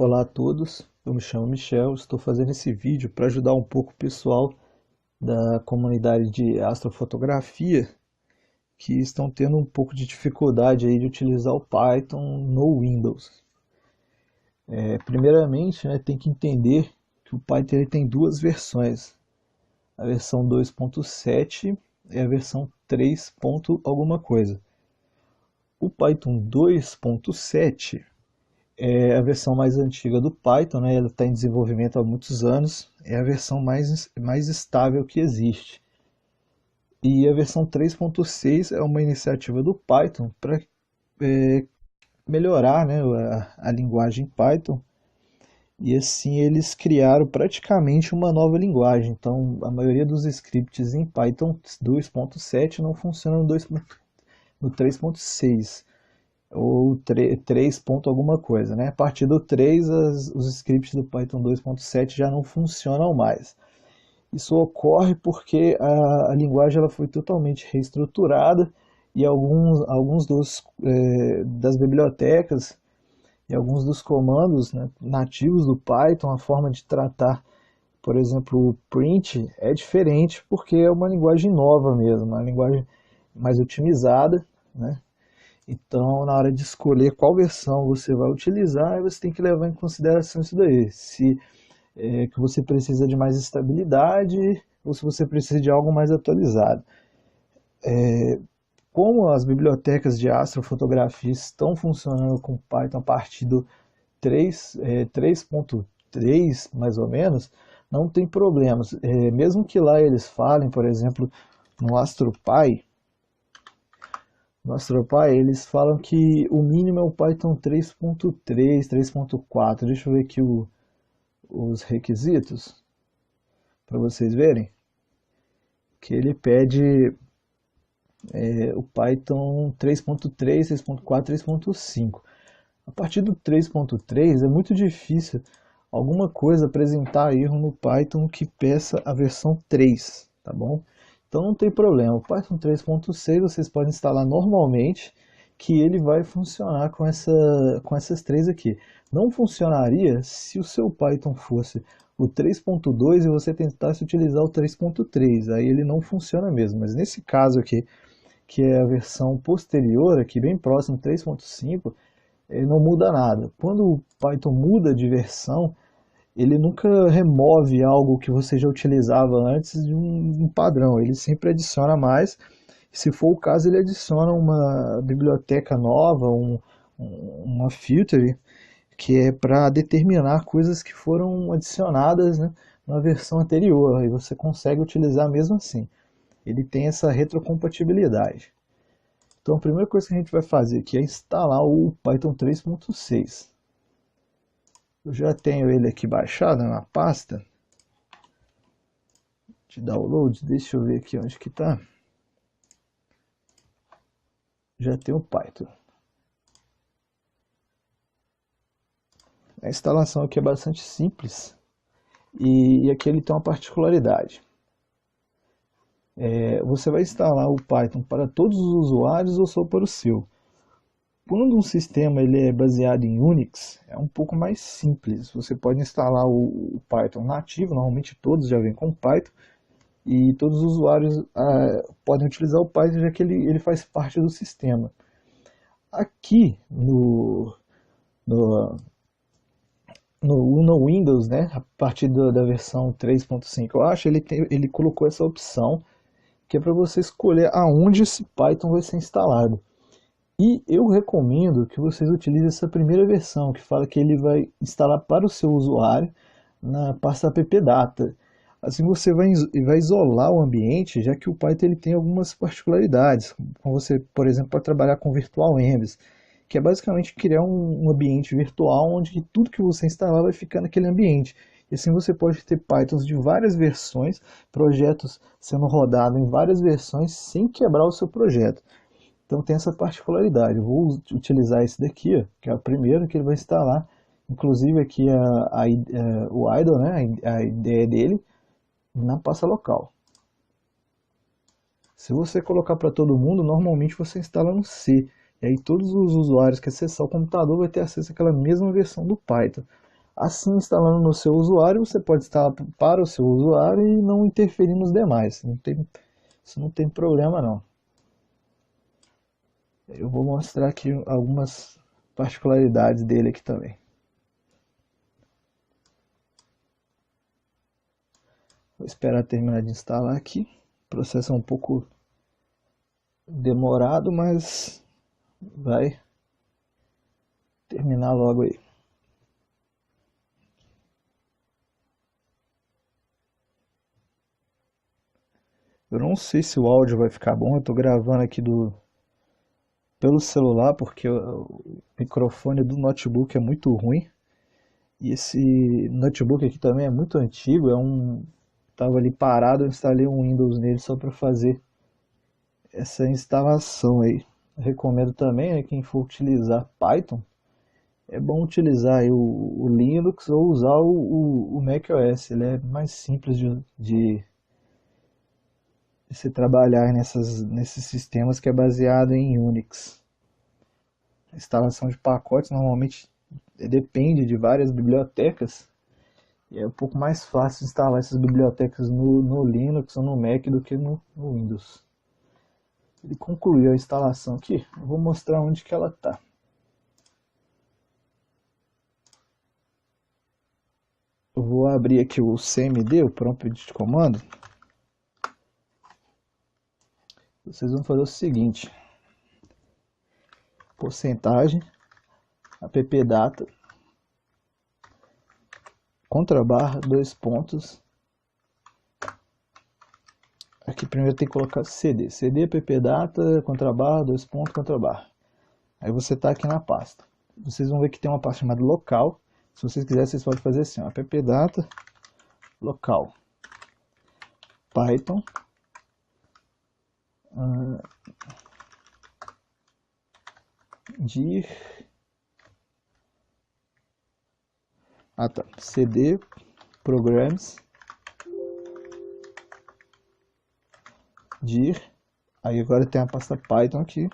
Olá a todos, eu me chamo Michel, estou fazendo esse vídeo para ajudar um pouco o pessoal da comunidade de astrofotografia que estão tendo um pouco de dificuldade aí de utilizar o Python no Windows. Primeiramente, né, tem que entender que o Python ele tem duas versões, a versão 2.7 e a versão 3. Alguma coisa. O Python 2.7 é a versão mais antiga do Python, né? Ela está em desenvolvimento há muitos anos, é a versão mais estável que existe. E a versão 3.6 é uma iniciativa do Python para melhorar, né, a linguagem Python. E assim eles criaram praticamente uma nova linguagem. Então a maioria dos scripts em Python 2.7 não funcionam no 3.6 ou 3 ponto alguma coisa, né? A partir do 3, os scripts do Python 2.7 já não funcionam mais. Isso ocorre porque a linguagem ela foi totalmente reestruturada e das bibliotecas e alguns dos comandos, né, nativos do Python, a forma de tratar, por exemplo, o print é diferente porque é uma linguagem nova mesmo, uma linguagem mais otimizada, né? Então, na hora de escolher qual versão você vai utilizar, você tem que levar em consideração isso daí. Se que você precisa de mais estabilidade ou se você precisa de algo mais atualizado. Como as bibliotecas de astrofotografia estão funcionando com Python a partir do 3.3, mais ou menos, não tem problemas. Mesmo que lá eles falem, por exemplo, no AstroPy, eles falam que o mínimo é o Python 3.3, 3.4. Deixa eu ver aqui os requisitos para vocês verem. Que ele pede o Python 3.3, 3.4, 3.5. A partir do 3.3 é muito difícil alguma coisa apresentar erro no Python que peça a versão 3, tá bom? Então não tem problema, o Python 3.6 vocês podem instalar normalmente, que ele vai funcionar com essas três aqui. Não funcionaria se o seu Python fosse o 3.2 e você tentasse utilizar o 3.3, aí ele não funciona mesmo, mas nesse caso aqui, que é a versão posterior, aqui bem próximo, 3.5, não muda nada. Quando o Python muda de versão, ele nunca remove algo que você já utilizava antes de um padrão, ele sempre adiciona mais. Se for o caso, ele adiciona uma biblioteca nova, uma filter, que é para determinar coisas que foram adicionadas, né, na versão anterior, aí você consegue utilizar mesmo assim. Ele tem essa retrocompatibilidade. Então a primeira coisa que a gente vai fazer aqui é instalar o Python 3.6. Eu já tenho ele aqui baixado na pasta de downloads. Deixa eu ver aqui onde que está. Já tem o Python. A instalação aqui é bastante simples e aqui ele tem uma particularidade. Você vai instalar o Python para todos os usuários ou só para o seu? Quando um sistema ele é baseado em Unix, é um pouco mais simples. Você pode instalar o Python nativo, normalmente todos já vêm com Python, e todos os usuários podem utilizar o Python, já que ele faz parte do sistema. Aqui no Windows, né, a partir da versão 3.5, eu acho, ele colocou essa opção, que é para você escolher aonde esse Python vai ser instalado. E eu recomendo que vocês utilizem essa primeira versão, que fala que ele vai instalar para o seu usuário na pasta appdata. Assim você vai isolar o ambiente, já que o Python ele tem algumas particularidades. Como você, por exemplo, pode trabalhar com virtual envs, que é basicamente criar um ambiente virtual onde tudo que você instalar vai ficar naquele ambiente. E assim você pode ter Pythons de várias versões, projetos sendo rodados em várias versões sem quebrar o seu projeto. Então tem essa particularidade. Eu vou utilizar esse daqui, ó, que é o primeiro que ele vai instalar. Inclusive aqui o idle, né, a ideia dele, na pasta local. Se você colocar para todo mundo, normalmente você instala no C. E aí todos os usuários que acessar o computador vai ter acesso àquela mesma versão do Python. Assim, instalando no seu usuário, você pode instalar para o seu usuário e não interferir nos demais. Isso não tem problema não. Eu vou mostrar aqui algumas particularidades dele aqui também. Vou esperar terminar de instalar aqui. O processo é um pouco demorado, mas vai terminar logo aí. Eu não sei se o áudio vai ficar bom, eu estou gravando aqui pelo celular porque o microfone do notebook é muito ruim. E esse notebook aqui também é muito antigo, tava ali parado, eu instalei um Windows nele só para fazer essa instalação aí. Eu recomendo também, né, quem for utilizar Python, é bom utilizar aí o Linux ou usar o macOS. Ele é mais simples de se trabalhar nesses sistemas que é baseado em Unix. A instalação de pacotes normalmente depende de várias bibliotecas e é um pouco mais fácil instalar essas bibliotecas no Linux ou no Mac do que no Windows. Ele concluiu a instalação aqui, eu vou mostrar onde que ela está. Eu vou abrir aqui o CMD, o prompt de comando. Vocês vão fazer o seguinte: porcentagem, appdata, contrabarra, dois pontos. Aqui primeiro tem que colocar CD, appdata, contrabarra, dois pontos, contrabarra. Aí você está aqui na pasta. Vocês vão ver que tem uma pasta chamada local. Se vocês quiserem, vocês podem fazer assim, ó, appdata, local, Python, dir, cd, programs, dir, aí agora tem a pasta Python aqui.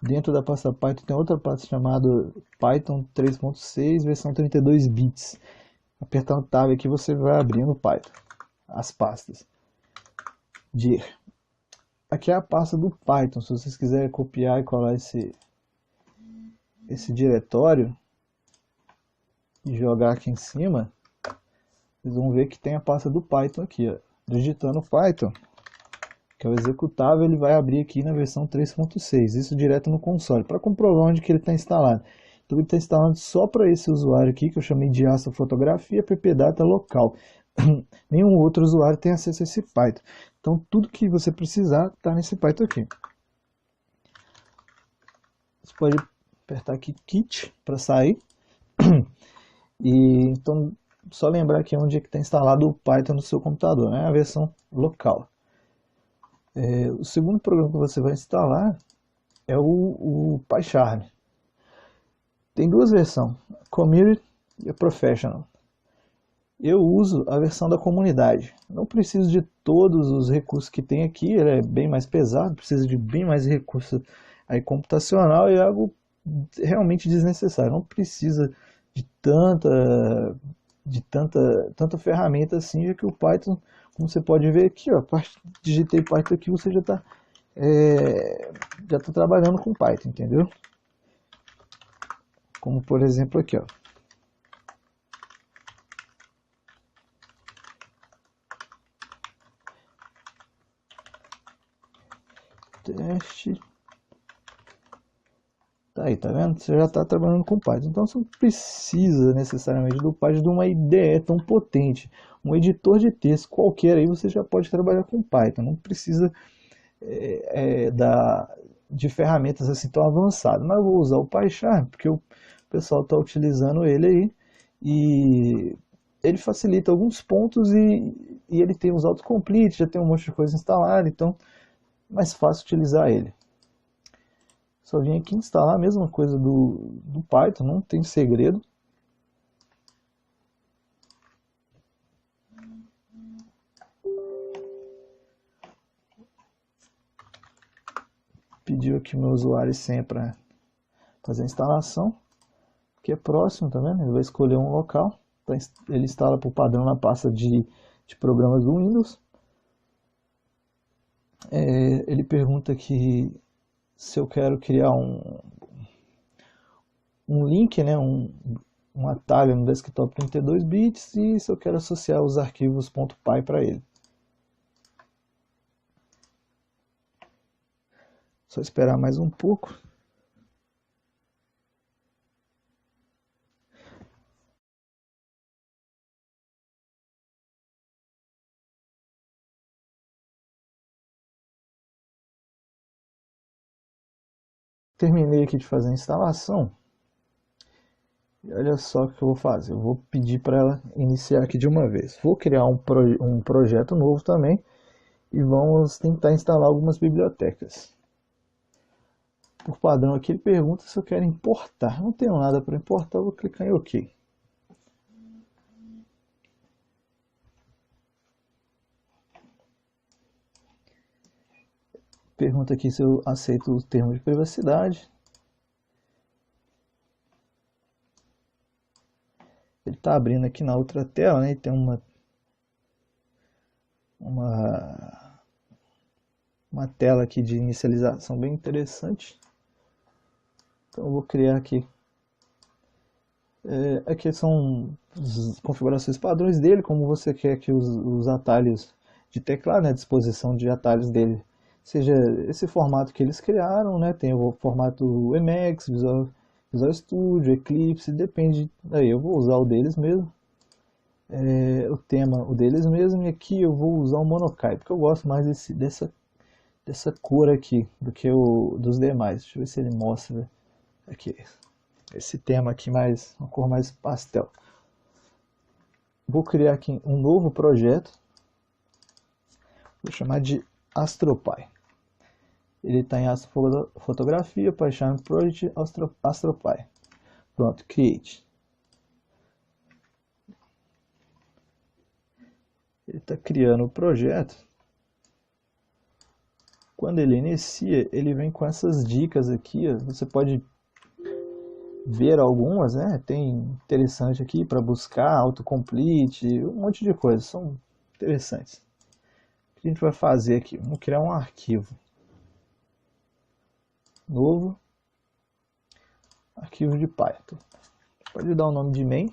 Dentro da pasta Python tem outra pasta chamada Python 3.6, versão 32 bits. Apertando Tab aqui você vai abrindo o Python, as pastas. Dir. Aqui é a pasta do Python, se vocês quiserem copiar e colar esse diretório e jogar aqui em cima, vocês vão ver que tem a pasta do Python aqui, ó. Digitando Python, que é o executável, ele vai abrir aqui na versão 3.6, isso direto no console, para comprovar onde que ele está instalado. Então ele está instalado só para esse usuário aqui, que eu chamei de astrofotografia, appdata local. Nenhum outro usuário tem acesso a esse Python. Então tudo que você precisar está nesse Python aqui. Você pode apertar aqui Kit para sair. E então só lembrar aqui onde é que está instalado o Python no seu computador, né? A versão local. O segundo programa que você vai instalar é o PyCharm. Tem duas versões, a Community e a Professional. Eu uso a versão da comunidade. Não preciso de todos os recursos que tem aqui, ele é bem mais pesado, precisa de bem mais recurso aí computacional e é algo realmente desnecessário. Não precisa de tanta ferramenta assim, já que o Python, como você pode ver aqui, ó, digitei Python aqui, você já está trabalhando com Python, entendeu? Como por exemplo aqui, ó. Teste. Tá aí, tá vendo? Você já está trabalhando com Python. Então você não precisa necessariamente do Python de uma IDE tão potente. Um editor de texto qualquer aí você já pode trabalhar com Python. Não precisa de ferramentas assim tão avançadas. Mas eu vou usar o PyCharm porque o pessoal está utilizando ele aí. E ele facilita alguns pontos e ele tem os autocomplete, já tem um monte de coisa instalada. Então é mais fácil utilizar ele. Só vim aqui instalar a mesma coisa do Python, não tem segredo. Pediu aqui meu usuário e senha para fazer a instalação. que é próximo, tá vendo? Ele vai escolher um local, ele instala por padrão na pasta de programas do Windows. Ele pergunta aqui se eu quero criar um link, né, um atalho no desktop 32 bits e se eu quero associar os arquivos .py para ele. Só esperar mais um pouco. Terminei aqui de fazer a instalação. E olha só o que eu vou fazer. Eu vou pedir para ela iniciar aqui de uma vez. Vou criar um projeto novo também. E vamos tentar instalar algumas bibliotecas. Por padrão aqui ele pergunta se eu quero importar. Não tenho nada para importar, eu vou clicar em OK. Pergunta aqui se eu aceito o termo de privacidade. Ele está abrindo aqui na outra tela, né? E tem uma tela aqui de inicialização bem interessante. Então eu vou criar aqui. Aqui são as configurações padrões dele, como você quer que os atalhos de teclado, né, a disposição de atalhos dele seja esse formato que eles criaram, né? Tem o formato Emacs, Visual Studio, Eclipse, depende, aí eu vou usar o deles mesmo, o tema o deles mesmo, e aqui eu vou usar o Monokai, porque eu gosto mais dessa cor aqui do que dos demais. Deixa eu ver se ele mostra aqui, esse tema aqui mais, uma cor mais pastel. Vou criar aqui um novo projeto, vou chamar de AstroPy. Ele está em astrofotografia, PyCharm Project, AstroPy. Pronto, create. Ele está criando o projeto. Quando ele inicia, ele vem com essas dicas aqui. Você pode ver algumas, né? Tem interessante aqui para buscar, autocomplete, um monte de coisas. São interessantes. O que a gente vai fazer aqui? Vamos criar um arquivo novo, arquivo de Python. Pode dar o nome de main,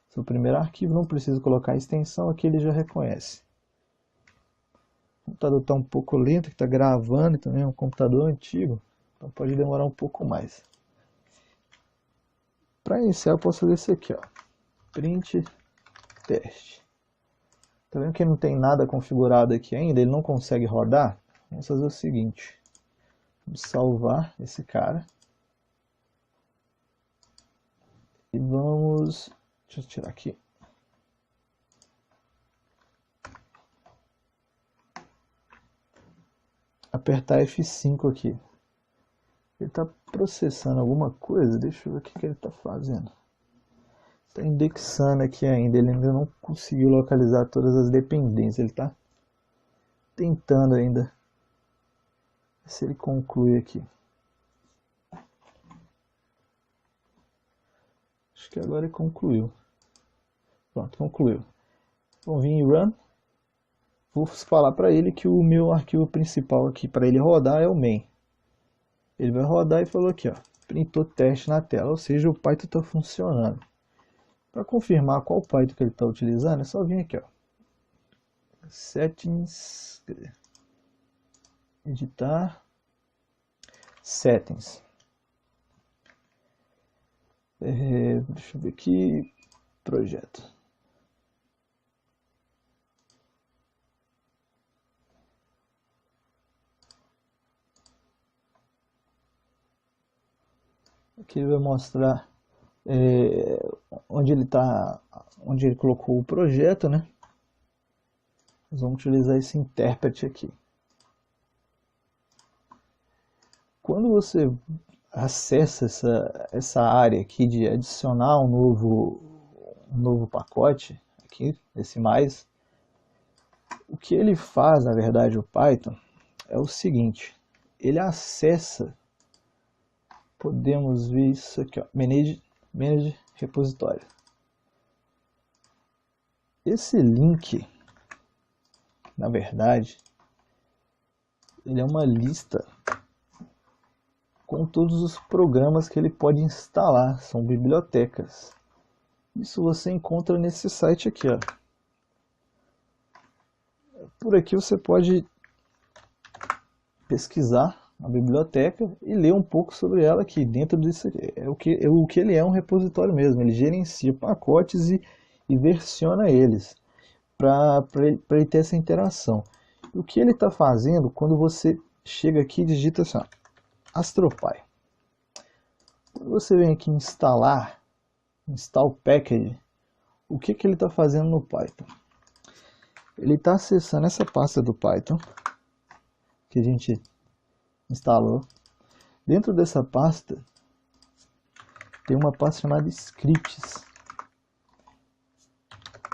seu primeiro arquivo, não precisa colocar a extensão, aqui ele já reconhece. O computador está um pouco lento, que está gravando, também é um computador antigo, então pode demorar um pouco mais. Para iniciar eu posso fazer isso aqui, ó, print teste. Tá vendo que não tem nada configurado aqui ainda, ele não consegue rodar? Vamos fazer o seguinte. Vamos salvar esse cara. E vamos... Deixa eu tirar aqui. Apertar F5 aqui. Ele está processando alguma coisa. Deixa eu ver o que ele está fazendo. Está indexando aqui ainda. Ele ainda não conseguiu localizar todas as dependências. Ele está tentando ainda. Se ele conclui aqui. Acho que agora ele concluiu. Pronto, concluiu. Vamos vir em Run. Vou falar para ele que o meu arquivo principal aqui para ele rodar é o main. Ele vai rodar e falou aqui, ó, printou teste na tela, ou seja, o Python está funcionando. Para confirmar qual Python que ele está utilizando, é só vir aqui, ó, Settings, editar, Settings. Deixa eu ver aqui, projeto. Aqui ele vai mostrar onde ele colocou o projeto, né? Nós vamos utilizar esse intérprete aqui. Quando você acessa essa área aqui de adicionar um novo pacote, aqui, esse mais, o que ele faz, na verdade, o Python, é o seguinte, ele acessa, podemos ver isso aqui, ó, Manage Manage repositório. Esse link, na verdade, ele é uma lista com todos os programas que ele pode instalar, são bibliotecas. Isso você encontra nesse site aqui, ó. Por aqui você pode pesquisar a biblioteca e ler um pouco sobre ela aqui. Dentro disso o que ele é um repositório mesmo. Ele gerencia pacotes e versiona eles para ele ter essa interação. E o que ele está fazendo quando você chega aqui e digita assim, ó, AstroPy. Quando você vem aqui em instalar, install package, o que ele está fazendo no Python? Ele está acessando essa pasta do Python que a gente instalou. Dentro dessa pasta tem uma pasta chamada scripts.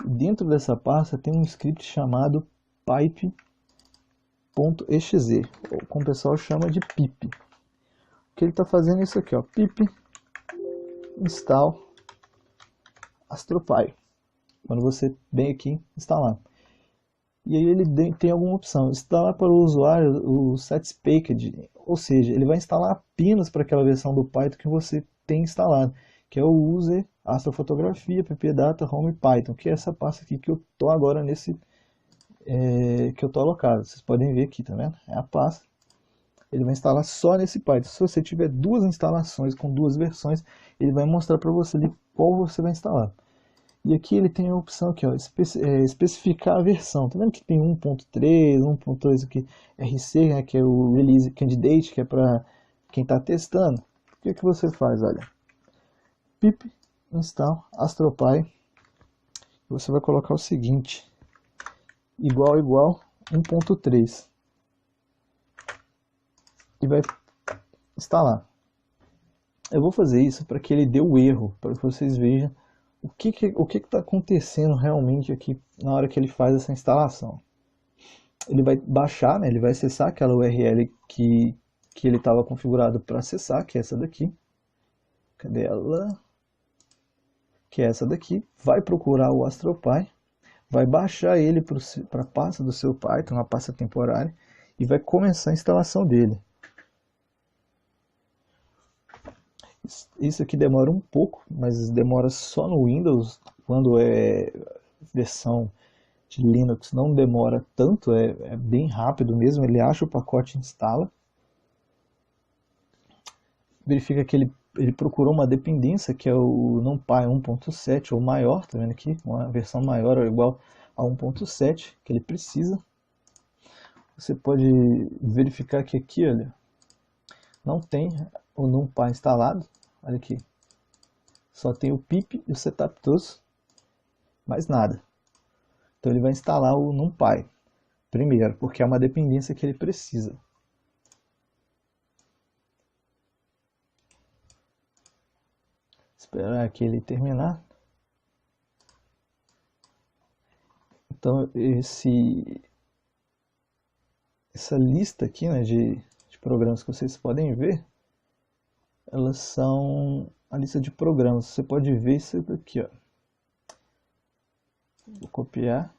Dentro dessa pasta tem um script chamado pipe.exe, ou como o pessoal chama de pip. O que ele está fazendo é isso aqui, ó, pip install AstroPy. Quando você vem aqui instalar. E aí ele tem alguma opção, instalar para o usuário o sets package, ou seja, ele vai instalar apenas para aquela versão do Python que você tem instalado, que é o user astrofotografia, ppdata, home Python, que é essa pasta aqui que eu estou agora nesse, que eu estou alocado. Vocês podem ver aqui, tá vendo? É a pasta. Ele vai instalar só nesse Python. Se você tiver duas instalações com duas versões, ele vai mostrar para você ali qual você vai instalar. E aqui ele tem a opção aqui, ó, especificar a versão. Tá vendo que tem 1.3, 1.2 aqui, RC, né, que é o Release Candidate, que é para quem está testando. O que você faz? Olha, pip install AstroPy. Você vai colocar o seguinte, igual 1.3. E vai instalar. Eu vou fazer isso para que ele dê o erro, para que vocês vejam o que está acontecendo realmente aqui na hora que ele faz essa instalação. Ele vai baixar, né, ele vai acessar aquela URL que ele estava configurado para acessar, que é essa daqui. Cadê ela? Que é essa daqui. Vai procurar o AstroPy, vai baixar ele para a pasta do seu Python, uma pasta temporária, e vai começar a instalação dele. Isso aqui demora um pouco, mas demora só no Windows. Quando é versão de Linux não demora tanto, é bem rápido mesmo. Ele acha o pacote e instala. Verifica que ele procurou uma dependência que é o NumPy 1.7 ou maior, tá vendo aqui? Uma versão maior ou igual a 1.7 que ele precisa. Você pode verificar que aqui, olha, não tem o NumPy instalado, olha aqui, só tem o pip e o setup tools, mais nada. Então ele vai instalar o NumPy primeiro, porque é uma dependência que ele precisa. Esperar aqui ele terminar. Então essa lista aqui, né, de programas que vocês podem ver, elas são a lista de programas. Você pode ver isso aqui, ó. Vou copiar,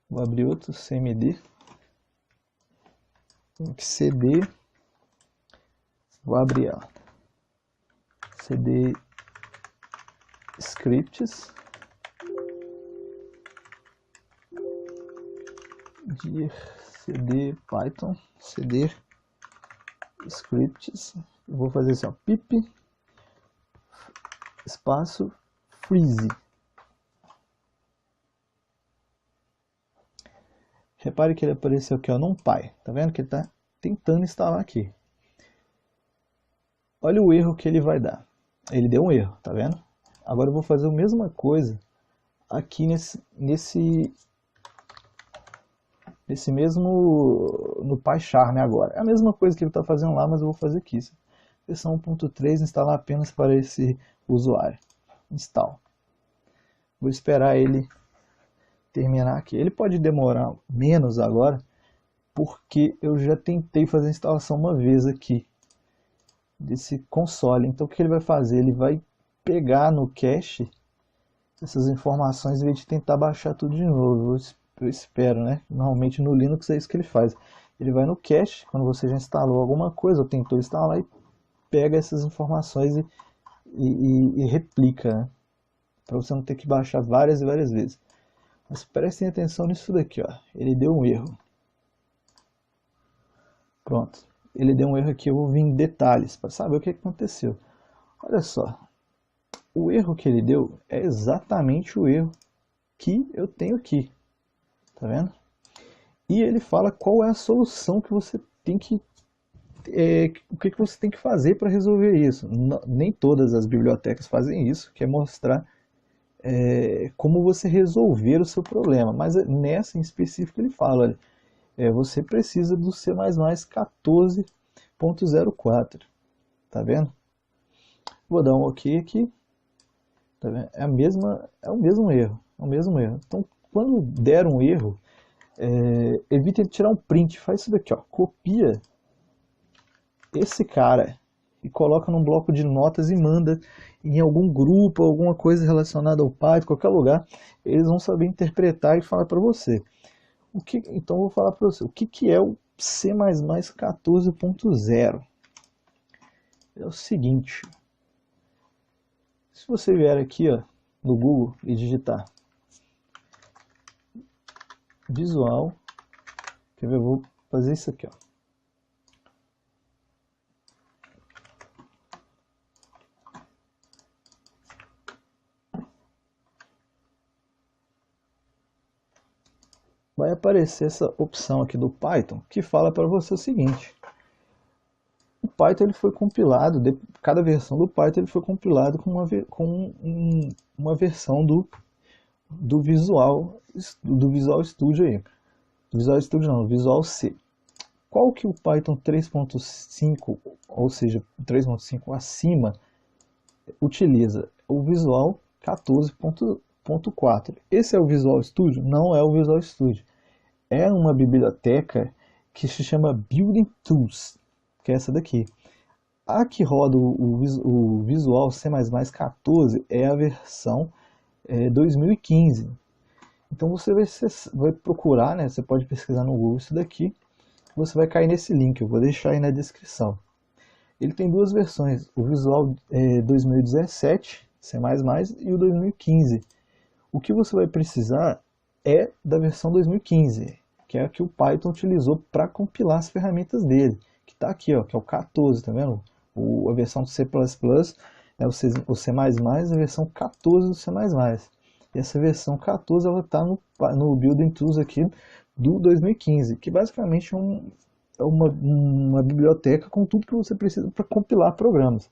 vou abrir outro CMD, CD, vou abrir, ó, CD scripts, CD Python, CD scripts. Eu vou fazer assim, ó, pip espaço freeze. Repare que ele apareceu aqui, ó, NumPy. Tá vendo que ele está tentando instalar aqui. Olha o erro que ele vai dar. Ele deu um erro, tá vendo? Agora eu vou fazer a mesma coisa aqui nesse mesmo no PyCharm agora. É a mesma coisa que ele está fazendo lá, mas eu vou fazer aqui. Versão 1.3, instalar apenas para esse usuário. Install. Vou esperar ele terminar aqui. Ele pode demorar menos agora, porque eu já tentei fazer a instalação uma vez aqui desse console. Então o que ele vai fazer? Ele vai pegar no cache essas informações em vez de tentar baixar tudo de novo. Eu espero, né? Normalmente no Linux é isso que ele faz. Ele vai no cache, quando você já instalou alguma coisa ou tentou instalar, e pega essas informações e replica, né? Para você não ter que baixar várias e várias vezes. Mas prestem atenção nisso daqui, ó. Ele deu um erro. Pronto. Ele deu um erro aqui, eu vou vir em detalhes para saber o que aconteceu. Olha só. O erro que ele deu é exatamente o erro que eu tenho aqui. Tá vendo? E ele fala qual é a solução que você tem que... o que você tem que fazer para resolver isso. Nem todas as bibliotecas fazem isso, que é mostrar como você resolver o seu problema. Mas nessa em específico ele fala, olha, você precisa do C++ 14.04. Tá vendo? Vou dar um OK aqui. Tá vendo? É o mesmo erro. É o mesmo erro. Então, quando der um erro, evite tirar um print. Faz isso daqui, ó. Copia esse cara e coloca num bloco de notas e manda em algum grupo, alguma coisa relacionada ao Python, qualquer lugar. Eles vão saber interpretar e falar para você. Então eu vou falar para você. O que é o C++ 14.0? É o seguinte. Se você vier aqui, ó, no Google e digitar Visual, quer ver? Eu vou fazer isso aqui, ó. Vai aparecer essa opção aqui do Python que fala para você o seguinte: o Python ele foi compilado, cada versão do Python ele foi compilado com uma versão do Visual Studio aí. Do Visual Studio não, do Visual C. Qual que o Python 3.5, ou seja, 3.5 acima, utiliza? O Visual 14.4. Esse é o Visual Studio? Não é o Visual Studio. É uma biblioteca que se chama Building Tools, que é essa daqui. A que roda o Visual C++ 14 é a versão 2015. Então você vai procurar, né? Você pode pesquisar no Google isso daqui. Você vai cair nesse link, eu vou deixar aí na descrição. Ele tem duas versões, o Visual 2017, C++, e o 2015. O que você vai precisar é da versão 2015, que é a que o Python utilizou para compilar as ferramentas dele, que está aqui, ó, que é o 14, tá vendo? A versão do C++ é o C++, a versão 14 do C++. E essa versão 14 ela está no Building Tools aqui do 2015, que basicamente é uma biblioteca com tudo que você precisa para compilar programas.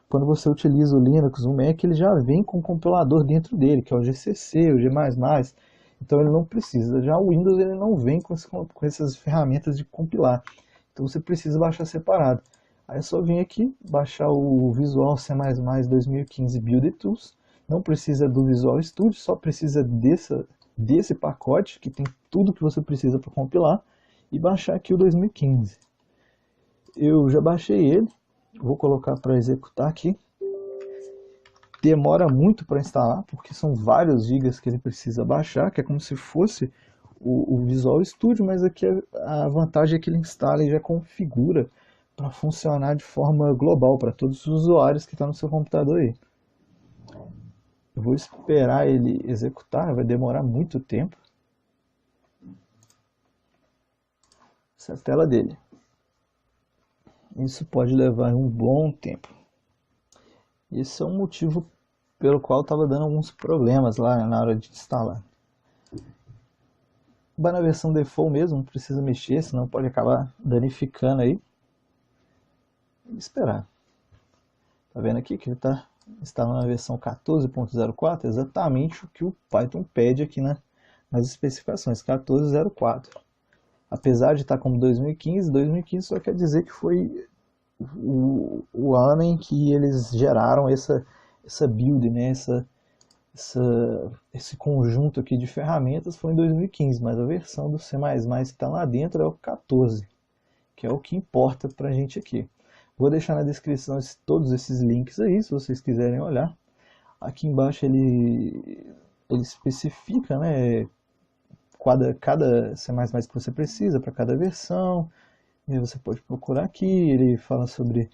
Quando você utiliza o Linux, o Mac, ele já vem com um compilador dentro dele, que é o GCC, o G++, então ele não precisa. Já o Windows ele não vem com essas ferramentas de compilar, então você precisa baixar separado. Aí é só vir aqui, baixar o Visual C++ 2015 Build Tools, não precisa do Visual Studio, só precisa desse pacote, que tem tudo que você precisa para compilar, e baixar aqui o 2015. Eu já baixei ele, vou colocar para executar aqui. Demora muito para instalar, porque são vários gigas que ele precisa baixar, que é como se fosse o Visual Studio, mas aqui a vantagem é que ele instala e já configura para funcionar de forma global para todos os usuários que estão no seu computador aí. Eu vou esperar ele executar, vai demorar muito tempo. Essa é a tela dele. Isso pode levar um bom tempo. Esse é um motivo pelo qual estava dando alguns problemas lá na hora de instalar. Vai na versão default mesmo, não precisa mexer, senão pode acabar danificando aí. E esperar. Tá vendo aqui que ele está instalando a versão 14.04, exatamente o que o Python pede aqui nas especificações, 14.04. Apesar de estar como 2015, 2015 só quer dizer que foi o ano em que eles geraram essa build, né? Esse conjunto aqui de ferramentas foi em 2015, mas a versão do C++ que está lá dentro é o 14, que é o que importa para a gente aqui. Vou deixar na descrição todos esses links aí, se vocês quiserem olhar. Aqui embaixo ele especifica, né, cada C++ que você precisa para cada versão. E aí você pode procurar aqui, ele fala sobre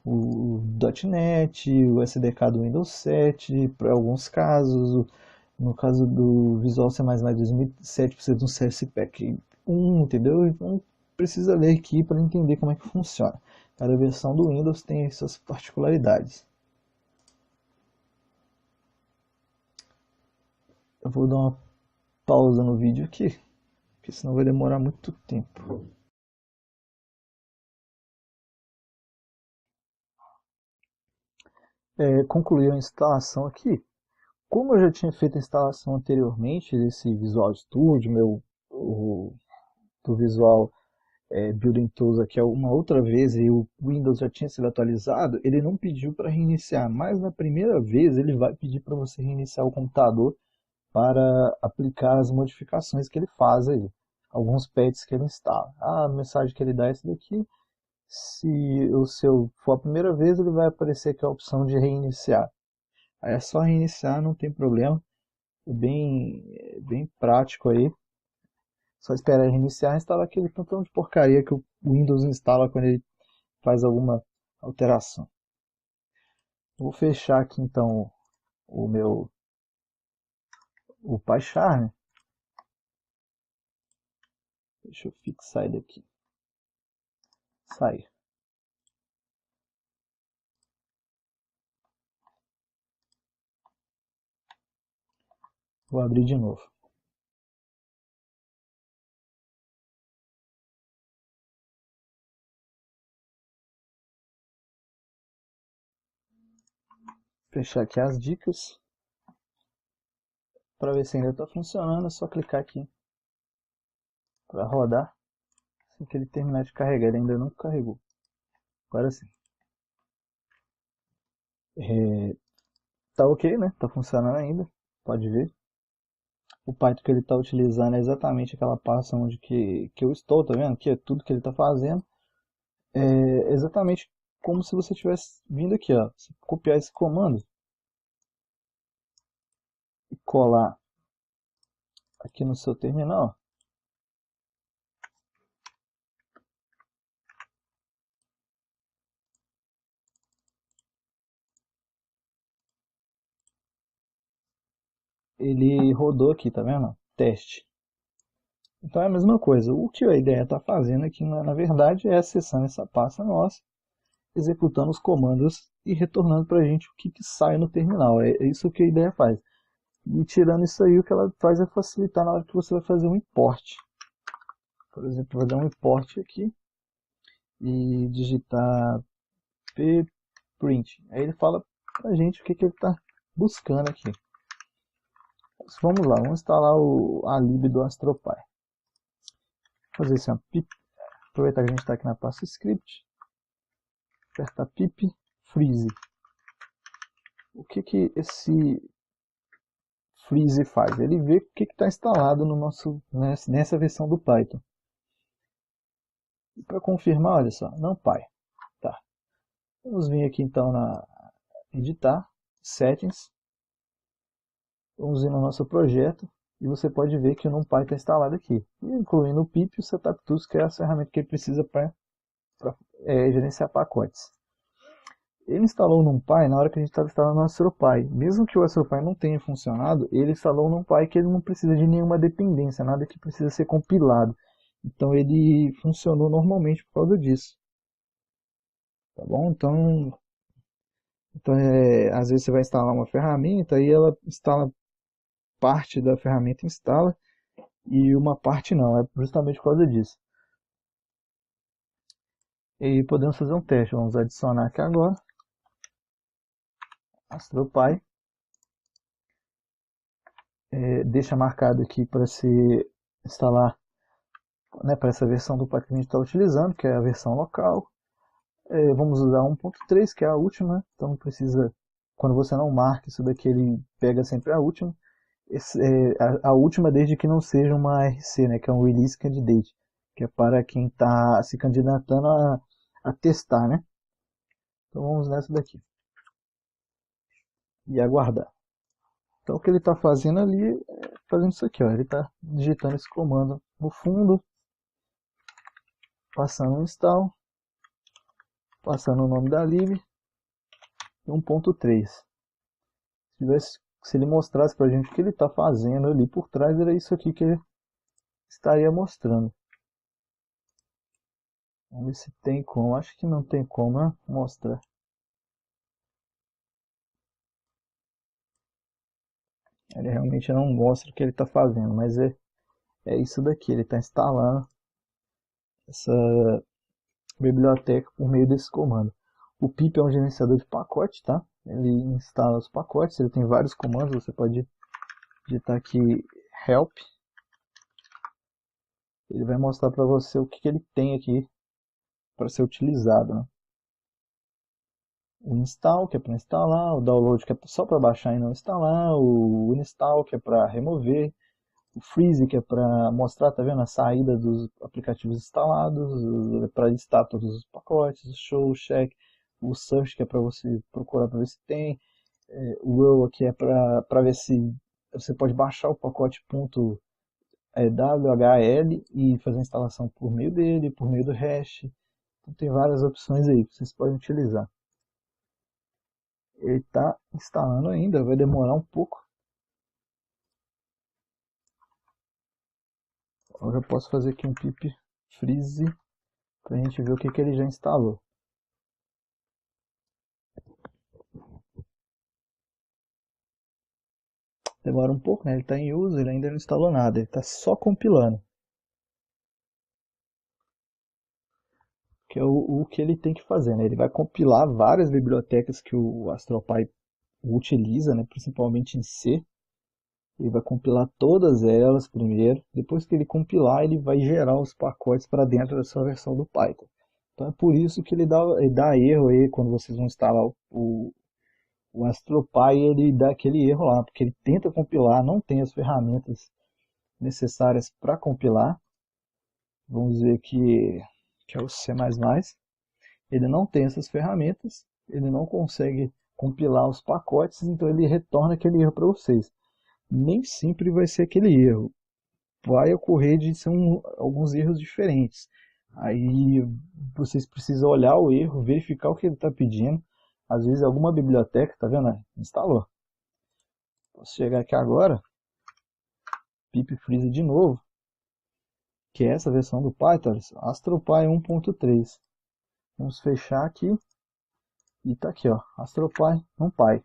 o .NET, o SDK do Windows 7, para alguns casos. No caso do Visual C++ 2007 precisa de um CS Pack 1, entendeu? Então precisa ler aqui para entender como é que funciona. Cada versão do Windows tem suas particularidades. Eu vou dar uma pausa no vídeo aqui, porque senão vai demorar muito tempo. Concluir a instalação aqui. Como eu já tinha feito a instalação anteriormente desse Visual Studio, do Visual Building Tools aqui uma outra vez e o Windows já tinha sido atualizado, ele não pediu para reiniciar, mas na primeira vez ele vai pedir para você reiniciar o computador para aplicar as modificações que ele faz aí, alguns patches que ele instala. A mensagem que ele dá é essa daqui. Se o seu for a primeira vez, ele vai aparecer aqui a opção de reiniciar. Aí é só reiniciar, não tem problema. Bem prático aí. Só esperar reiniciar e instalar aquele tantão de porcaria que o Windows instala quando ele faz alguma alteração. Vou fechar aqui então o PyCharm. Deixa eu fixar ele aqui. Sair. Vou abrir de novo. Fechar aqui as dicas. Para ver se ainda está funcionando, é só clicar aqui para rodar. Assim que ele terminar de carregar, ele ainda não carregou. Agora sim. Tá ok, né? Tá funcionando ainda. Pode ver. O Python que ele está utilizando é exatamente aquela pasta onde que eu estou, tá vendo? Que é tudo que ele está fazendo. É exatamente como se você tivesse vindo aqui, ó. Você copiar esse comando e colar aqui no seu terminal. Ele rodou aqui, tá vendo? Teste. Então é a mesma coisa. O que a ideia está fazendo aqui, na verdade, é acessando essa pasta nossa, executando os comandos e retornando para a gente o que sai no terminal. É isso que a ideia faz. E tirando isso aí, o que ela faz é facilitar na hora que você vai fazer um import. Por exemplo, vou dar um import aqui e digitar pprint. Aí ele fala pra gente o que ele está buscando aqui. Mas vamos lá, vamos instalar a lib do AstroPy. Vou fazer assim, ó, pip, aproveitar que a gente está aqui na pasta script, apertar pip freeze. O que esse freeze faz? Ele vê o que está instalado no nessa versão do Python. E para confirmar, olha só, NumPy. Tá. Vamos vir aqui então na editar, settings. Vamos ir no nosso projeto e você pode ver que o NumPy está instalado aqui, incluindo o pip e o setup tools, que é a ferramenta que ele precisa para gerenciar pacotes. Ele instalou o NumPy na hora que a gente estava instalando o AstroPy. Mesmo que o AstroPy não tenha funcionado, ele instalou o NumPy, que ele não precisa de nenhuma dependência, nada que precisa ser compilado. Então ele funcionou normalmente por causa disso. Tá bom? Então às vezes você vai instalar uma ferramenta e ela instala parte da ferramenta instala e uma parte não. É justamente por causa disso. E podemos fazer um teste. Vamos adicionar aqui agora AstroPy. Deixa marcado aqui para se instalar, né, para essa versão do Python que a gente está utilizando, que é a versão local. Vamos usar 1.3, que é a última, então não precisa, quando você não marca isso daqui, ele pega sempre a última. A última desde que não seja uma RC, né, que é um Release Candidate, que é para quem está se candidatando a testar, né? Então vamos nessa daqui. E aguardar. Então o que ele está fazendo ali é fazendo isso aqui, ó. Ele está digitando esse comando no fundo, passando o install, passando o nome da lib e 1.3. Se ele mostrasse para a gente o que ele está fazendo ali por trás, era isso aqui que ele estaria mostrando. Vamos ver se tem como. Acho que não tem como, né? Mostrar. Ele realmente não mostra o que ele está fazendo, mas é isso daqui. Ele está instalando essa biblioteca por meio desse comando. O pip é um gerenciador de pacote, tá? Ele instala os pacotes, ele tem vários comandos, você pode digitar aqui help. Ele vai mostrar para você o que ele tem aqui para ser utilizado, né? O install, que é para instalar, o download, que é só para baixar e não instalar, o install, que é para remover, o freeze, que é para mostrar, tá vendo, a saída dos aplicativos instalados, para listar todos os pacotes, o show, check, o search, que é para você procurar para ver se tem, o row, que é para ver se você pode baixar o pacote .whl e fazer a instalação por meio dele, por meio do hash. Então tem várias opções aí que vocês podem utilizar. Ele está instalando ainda, vai demorar um pouco. Eu já posso fazer aqui um pip freeze para a gente ver o que ele já instalou. Demora um pouco, né? Ele está em uso, ele ainda não instalou nada, ele está só compilando. Que é o que ele tem que fazer, né? Ele vai compilar várias bibliotecas que o AstroPy utiliza, né? Principalmente em C. Ele vai compilar todas elas primeiro. Depois que ele compilar, ele vai gerar os pacotes para dentro da sua versão do Python. Então é por isso que ele dá erro aí quando vocês vão instalar o AstroPy, ele dá aquele erro lá, porque ele tenta compilar, não tem as ferramentas necessárias para compilar. Vamos ver que é o C++. Ele não tem essas ferramentas, ele não consegue compilar os pacotes, então ele retorna aquele erro para vocês. Nem sempre vai ser aquele erro. Vai ocorrer de ser alguns erros diferentes. Aí vocês precisam olhar o erro, verificar o que ele está pedindo. Às vezes alguma biblioteca, tá vendo? Instalou. Posso chegar aqui agora, pip freeze de novo, que é essa versão do Python, AstroPy 1.3. Vamos fechar aqui e tá aqui, ó, AstroPy NumPy.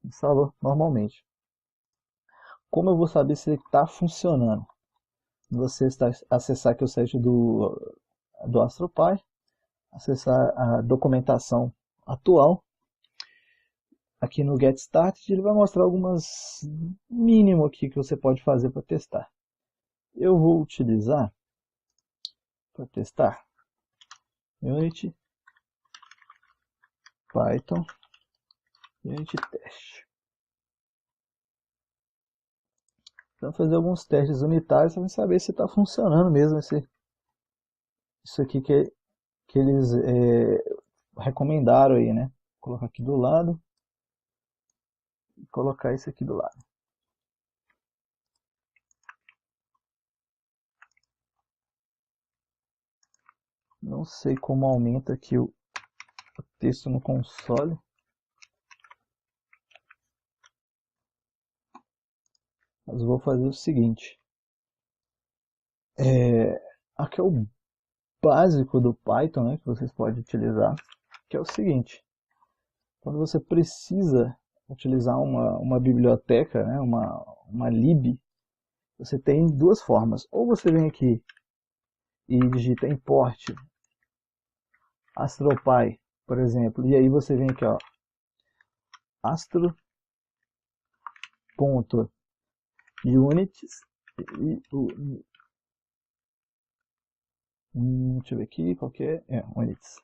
Instalou normalmente. Como eu vou saber se ele está funcionando? Você acessar aqui o site do AstroPy, acessar a documentação atual. Aqui no Get Started ele vai mostrar algumas mínimo aqui que você pode fazer para testar. Eu vou utilizar para testar Unity, Python, Unity Test. Então fazer alguns testes unitários para saber se está funcionando mesmo isso aqui que eles recomendaram aí, né? Vou colocar aqui do lado e colocar esse aqui do lado. Não sei como aumenta aqui o texto no console. Mas vou fazer o seguinte. Aqui é o básico do Python, né, que vocês podem utilizar, que é o seguinte. Quando você precisa utilizar uma biblioteca, né, uma lib, você tem duas formas. Ou você vem aqui e digita import AstroPy, por exemplo, e aí você vem aqui, ó, astro.units deixa eu ver aqui, qual que é? Units.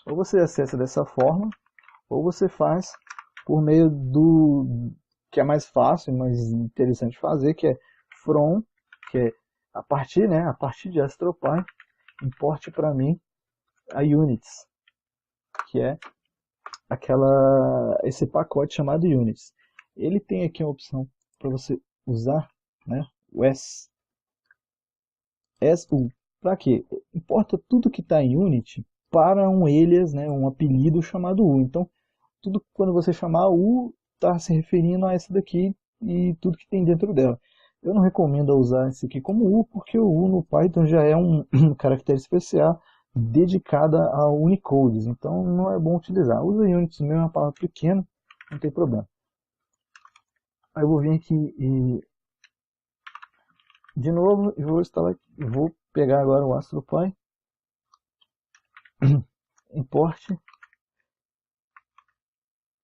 Ou você acessa dessa forma, ou você faz por meio do que é mais fácil, mais interessante fazer, que é from, que é a partir, né, a partir de AstroPy, importe para mim a units. que é esse pacote chamado units. Ele tem aqui a opção para você usar, né, o SU. Para quê? Importa tudo que está em unit para um alias, né, um apelido chamado U. Então, tudo quando você chamar U, está se referindo a essa daqui e tudo que tem dentro dela. Eu não recomendo usar esse aqui como U, porque o U no Python já é um caractere especial dedicada a Unicodes, então não é bom utilizar. Usa units mesmo, é uma palavra pequena, não tem problema. Aí eu vou vir aqui e de novo eu vou instalar, vou pegar agora o AstroPy, import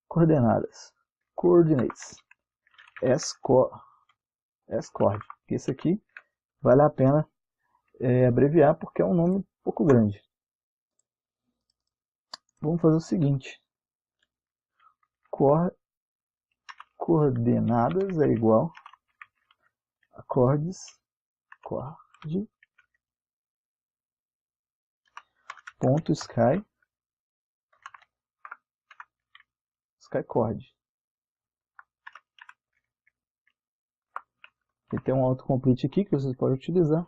coordenadas, coordinates, scord. Esse aqui vale a pena abreviar porque é um nome um pouco grande. Vamos fazer o seguinte, coordenadas é igual a skycord. E tem um autocomplete aqui que vocês podem utilizar.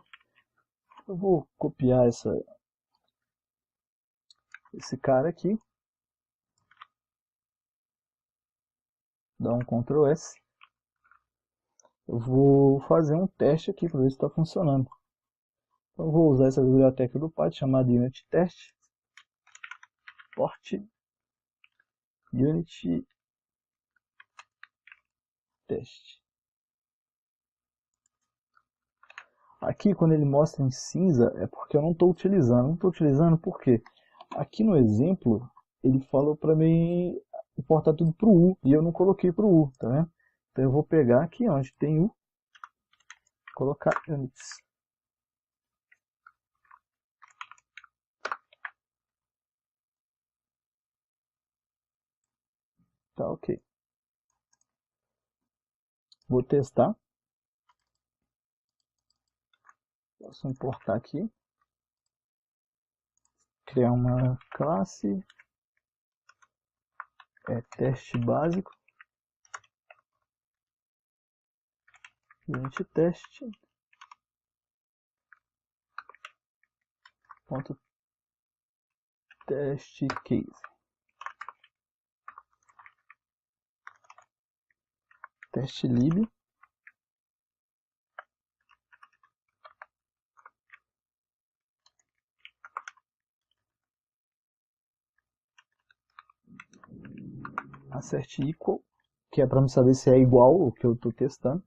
Eu vou copiar esse cara aqui, dar um Ctrl S. Eu vou fazer um teste aqui para ver se está funcionando. Então, eu vou usar essa biblioteca do Python chamada unit test, port unit test. Aqui, quando ele mostra em cinza, é porque eu não estou utilizando. Não estou utilizando porque aqui no exemplo, ele falou para mim importar tudo para o U, e eu não coloquei para o U, tá vendo? Então eu vou pegar aqui onde tem U, colocar units. Tá ok. Vou testar. Posso importar aqui. Criar uma classe. Teste básico. Unit teste. Ponto teste case. Teste lib. Acerte equal, que é para me saber se é igual o que eu estou testando.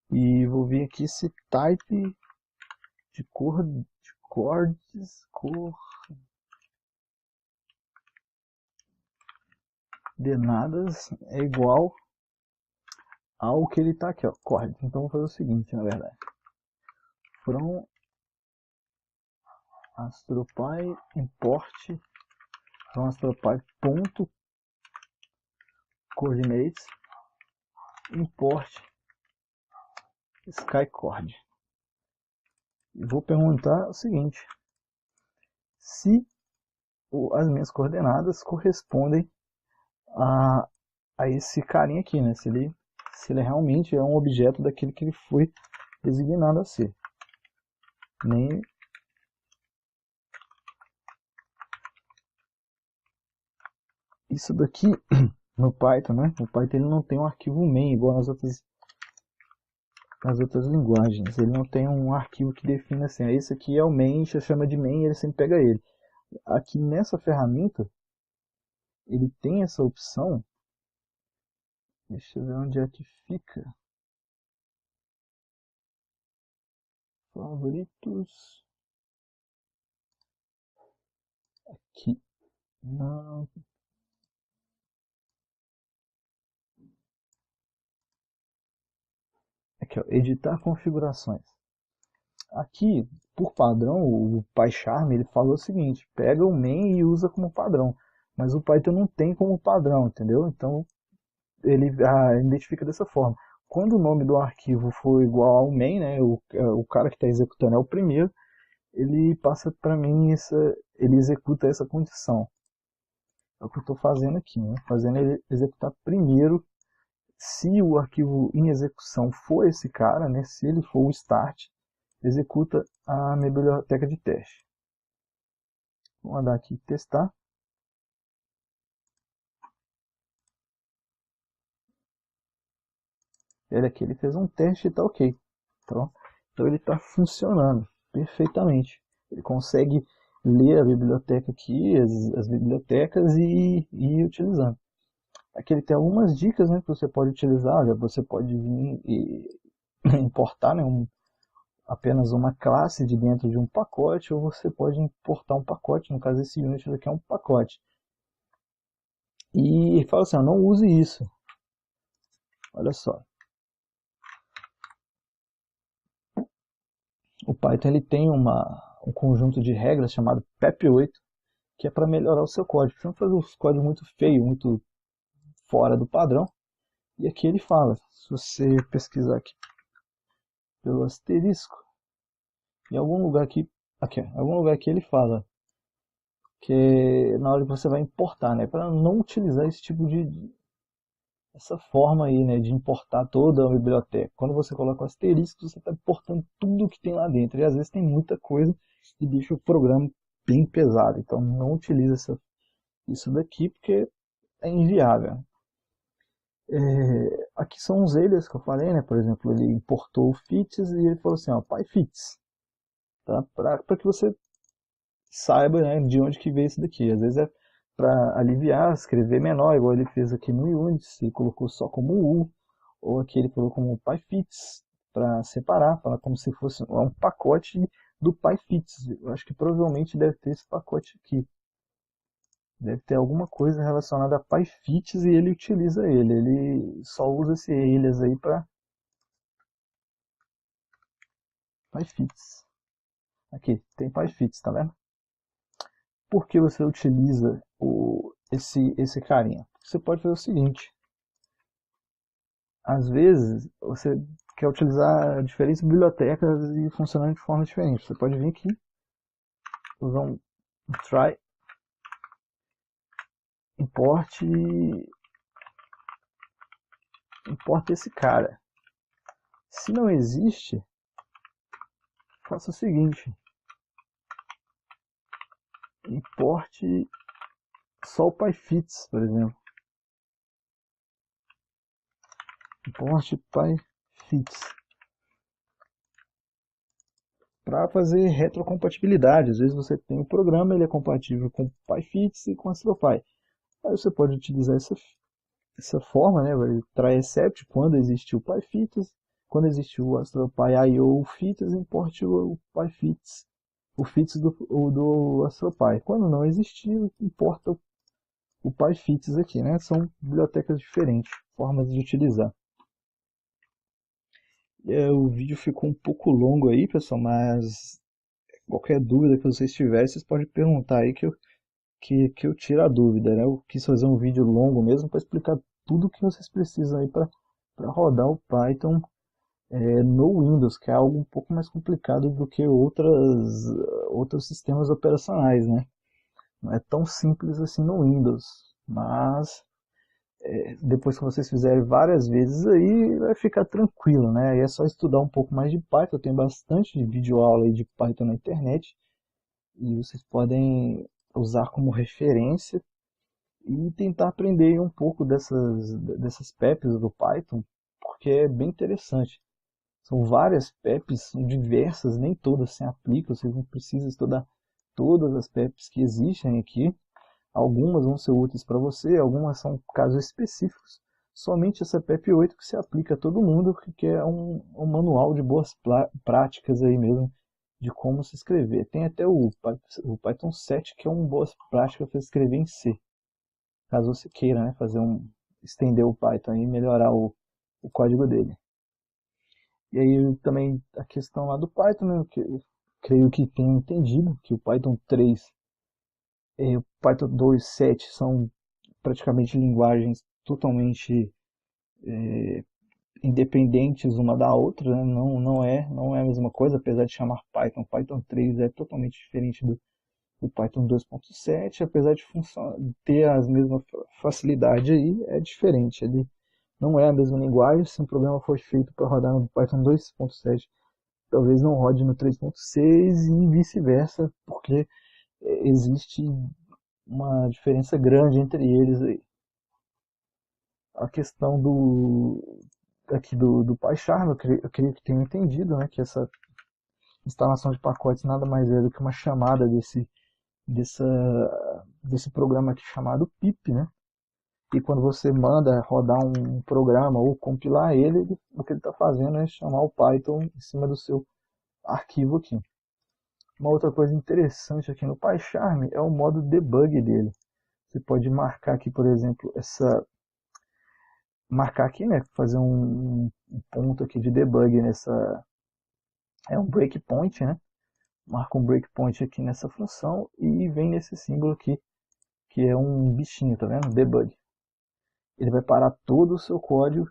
E vou vir aqui se type de coordenadas é igual ao que ele está aqui, ó, cord. Então vou fazer o seguinte, na verdade. From AstroPy import from AstroPy.coordinates import skycord. E vou perguntar o seguinte, se as minhas coordenadas correspondem a esse carinha aqui, né? Se ele realmente é um objeto daquele que ele foi designado a ser. Nem isso daqui no Python, né? No Python ele não tem um arquivo main igual nas outras linguagens. Ele não tem um arquivo que define assim, esse aqui é o main, você chama de main e ele sempre pega ele. Aqui nessa ferramenta ele tem essa opção. Deixa eu ver onde é que fica. Favoritos. Aqui. Não. Aqui, ó, editar configurações. Aqui, por padrão, o PyCharm ele falou o seguinte, pega o main e usa como padrão. Mas o Python não tem como padrão, entendeu? Então, ele identifica dessa forma. Quando o nome do arquivo for igual ao main, né, o cara que está executando é o primeiro, ele passa para mim ele executa essa condição. É o que eu estou fazendo aqui, né? Fazendo ele executar primeiro. Se o arquivo em execução for esse cara, né? Se ele for o start, executa a minha biblioteca de teste. Vou mandar aqui testar. Ele aqui, ele fez um teste e está ok. Então ele está funcionando perfeitamente. Ele consegue ler a biblioteca aqui, as bibliotecas e ir utilizando. Aqui ele tem algumas dicas, né, que você pode utilizar. Você pode vir e importar, né, apenas uma classe de dentro de um pacote, ou você pode importar um pacote, no caso esse unit aqui é um pacote. E fala assim, ó, não use isso. Olha só. O Python ele tem um conjunto de regras chamado PEP8, que é para melhorar o seu código. Você não fazer os códigos muito feio, muito fora do padrão. E aqui ele fala, se você pesquisar aqui pelo asterisco, em algum lugar aqui, em algum lugar aqui ele fala que é na hora que você vai importar, né, para não utilizar esse tipo essa forma aí, né, de importar toda a biblioteca. Quando você coloca o asterisco, você está importando tudo que tem lá dentro. E às vezes tem muita coisa e deixa o programa bem pesado. Então não utilize isso daqui porque é inviável. Aqui são os alias que eu falei, né? Por exemplo, ele importou o fits e ele falou assim, ó, pyfits, tá? Para que você saiba, né, de onde que veio isso daqui. Às vezes é para aliviar, escrever menor, igual ele fez aqui no Unity, e colocou só como U, ou aqui ele colocou como pyfits, para separar, falar como se fosse um pacote do pyfits. Eu acho que provavelmente deve ter esse pacote aqui. Deve ter alguma coisa relacionada a pyfits e ele utiliza ele. Ele só usa esse alias aí para pyfits. Aqui, tem pyfits, tá vendo? Por que você utiliza esse carinha? Você pode fazer o seguinte. Às vezes, você quer utilizar diferentes bibliotecas e funcionando de forma diferente. Você pode vir aqui, usar um try, importe esse cara. Se não existe, faça o seguinte. Importe só o pyfits, por exemplo. Importe pyfits. Para fazer retrocompatibilidade. Às vezes você tem um programa, ele é compatível com o pyfits e com o AstroPy. Aí você pode utilizar essa forma, né? Vai try except quando existe o pyfits, quando existe o AstroPy IO fits, importe o pyfits, o fits do AstroPy. Quando não existir, importa o pyfits aqui, né? São bibliotecas diferentes, formas de utilizar. O vídeo ficou um pouco longo aí, pessoal, mas qualquer dúvida que vocês tiverem, vocês podem perguntar aí que eu tiro a dúvida, né? Eu quis fazer um vídeo longo mesmo para explicar tudo que vocês precisam aí para rodar o Python no Windows, que é algo um pouco mais complicado do que outros sistemas operacionais, né? Não é tão simples assim no Windows, mas depois que vocês fizerem várias vezes aí, vai ficar tranquilo, né? Aí é só estudar um pouco mais de Python, tem bastante videoaula aí de Python na internet, e vocês podem usar como referência e tentar aprender um pouco dessas PEPs do Python, porque é bem interessante. São várias PEPs, são diversas, nem todas se aplicam, vocês não precisam estudar todas as PEPs que existem aqui. Algumas vão ser úteis para você, algumas são casos específicos. Somente essa PEP8 que se aplica a todo mundo, que é um manual de boas práticas aí mesmo, de como se escrever. Tem até o Python 7, que é uma boas práticas para escrever em C. Caso você queira, né, estender o Python e melhorar o código dele. E aí também a questão lá do Python, né, que eu creio que tenho entendido que o Python 3 e o Python 2.7 são praticamente linguagens totalmente independentes uma da outra, né? Não é a mesma coisa, apesar de chamar Python. Python 3 é totalmente diferente o Python 2.7, apesar de ter as mesmas facilidades aí, é diferente. Ele não é a mesma linguagem. Se um programa for feito para rodar no Python 2.7, talvez não rode no 3.6 e vice-versa, porque existe uma diferença grande entre eles aí. A questão do PyCharm, eu creio que tenham entendido, né, que essa instalação de pacotes nada mais é do que uma chamada desse programa aqui chamado pip, né? E quando você manda rodar um programa ou compilar ele, o que ele está fazendo é chamar o Python em cima do seu arquivo aqui. Uma outra coisa interessante aqui no PyCharm é o modo debug dele. Você pode marcar aqui, por exemplo, marcar aqui, né, fazer um ponto aqui de debug nessa, é um breakpoint, né? Marca um breakpoint aqui nessa função e vem nesse símbolo aqui, que é um bichinho, tá vendo? Debug. Ele vai parar todo o seu código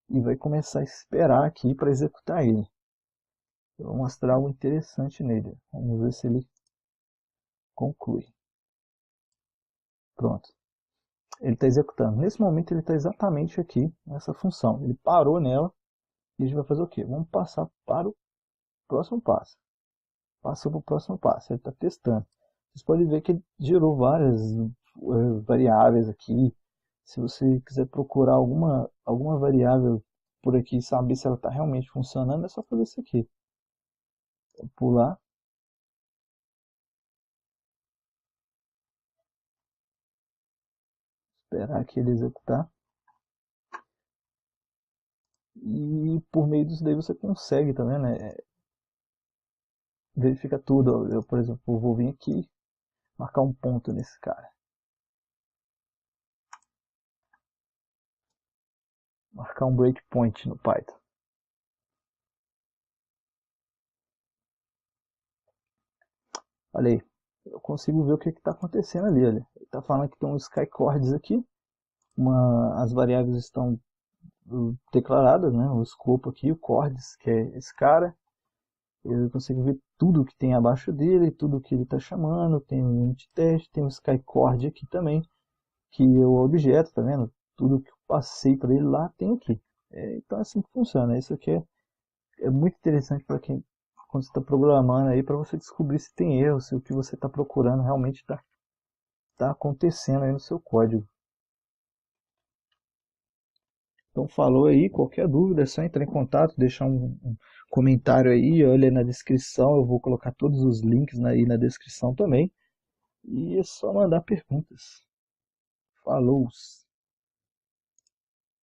e vai começar a esperar aqui para executar ele. Eu vou mostrar algo interessante nele. Vamos ver se ele conclui. Pronto. Ele está executando. Nesse momento ele está exatamente aqui nessa função. Ele parou nela e a gente vai fazer o quê? Vamos passar para o próximo passo. Passou para o próximo passo. Ele está testando. Vocês podem ver que ele gerou várias variáveis aqui. Se você quiser procurar alguma variável por aqui e saber se ela está realmente funcionando, é só fazer isso aqui. Vou pular. Esperar aqui ele executar. E por meio disso daí você consegue também, né? Verifica tudo. Eu, por exemplo, vou vir aqui, marcar um ponto nesse cara. Marcar um breakpoint no Python. Olha aí, eu consigo ver o que está acontecendo ali. Olha. Ele está falando que tem um skycords aqui. As variáveis estão declaradas, né? O escopo aqui, o cords, que é esse cara. Eu consigo ver tudo que tem abaixo dele, tudo que ele está chamando. Tem um unit test, tem um skycord aqui também, que é o objeto, tá vendo? Tudo que eu passei para ele lá tem aqui. Então é assim que funciona. Isso aqui é muito interessante para quem, quando você está programando aí, para você descobrir se tem erro, se o que você está procurando realmente está acontecendo aí no seu código. Então falou aí, qualquer dúvida é só entrar em contato, deixar um comentário aí, olha na descrição, eu vou colocar todos os links aí na descrição também. E é só mandar perguntas. Falou!